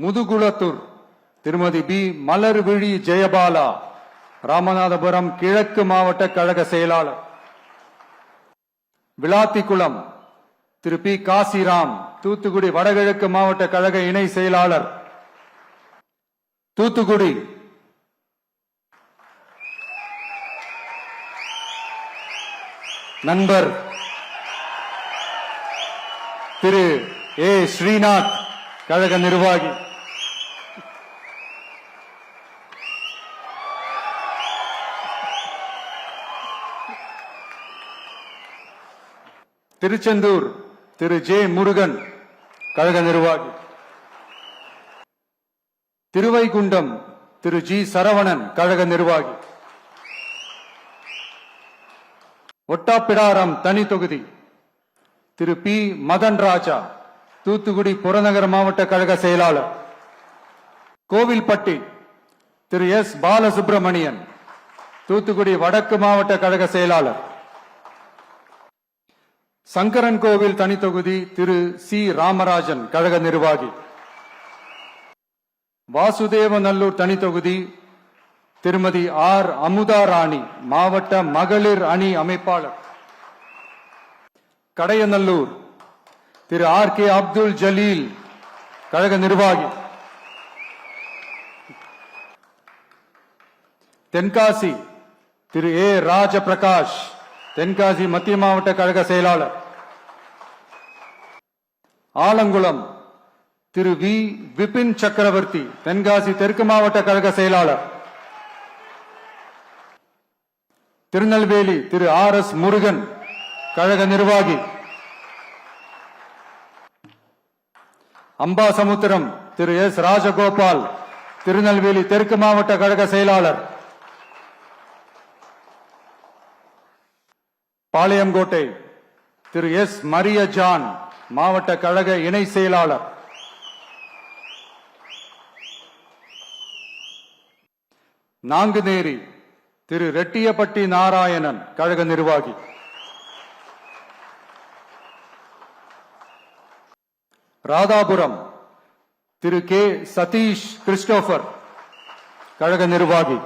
முதுகுளத்தூர் திருமதி பி மலர்விழி ஜெயபாலா, ராமநாதபுரம் கிழக்கு மாவட்ட கழக செயலாளர். விளாத்திக்குளம் திரு பி காசிராம், தூத்துக்குடி வடகிழக்கு மாவட்ட கழக இணை செயலாளர். தூத்துக்குடி நண்பர் திரு ஏ ஸ்ரீநாத், கழக நிர்வாகி. திருச்செந்தூர் திரு ஜே முருகன், கழக நிர்வாகி. திருவைகுண்டம் திரு ஜி சரவணன், கழக நிர்வாகி. ஒட்டாப்பிடாரம் தனி தொகுதி திரு பி மதன் ராஜா, தூத்துக்குடி புறநகர மாவட்ட கழக செயலாளர். கோவில்பட்டி திரு எஸ் பாலசுப்பிரமணியன், தூத்துக்குடி வடக்கு மாவட்ட கழக செயலாளர். சங்கரன் கோவில் தனி தொகுதி திரு சி ராமராஜன், கழக நிர்வாகி. வாசுதேவநல்லூர் தனி தொகுதி திருமதி ஆர் அமுதா ராணி, மாவட்ட மகளிர் அணி அமைப்பாளர். கடையநல்லூர் திரு ஆர் கே அப்துல் ஜலீல், கழக நிர்வாகி. தென்காசி திரு ஏ ராஜபிரகாஷ், தென்காசி மத்திய மாவட்ட கழக செயலாளர். ஆலங்குளம் திரு வி விபின் சக்கரவர்த்தி, தென்காசி தெற்கு மாவட்ட கழக செயலாளர். திருநெல்வேலி திரு ஆர் எஸ் முருகன், கழக நிர்வாகி. அம்பாசமுத்திரம் திரு எஸ் ராஜகோபால், திருநெல்வேலி தெற்கு மாவட்ட கழக செயலாளர். பாளையங்கோட்டை திரு எஸ் மரிய ஜான், மாவட்ட கழக இணை செயலாளர். நாங்குநேரி திரு ரெட்டியப்பட்டி நாராயணன், கழக நிர்வாகி. ராதாபுரம் திரு கே சதீஷ் கிறிஸ்டோபர், கழக நிர்வாகி.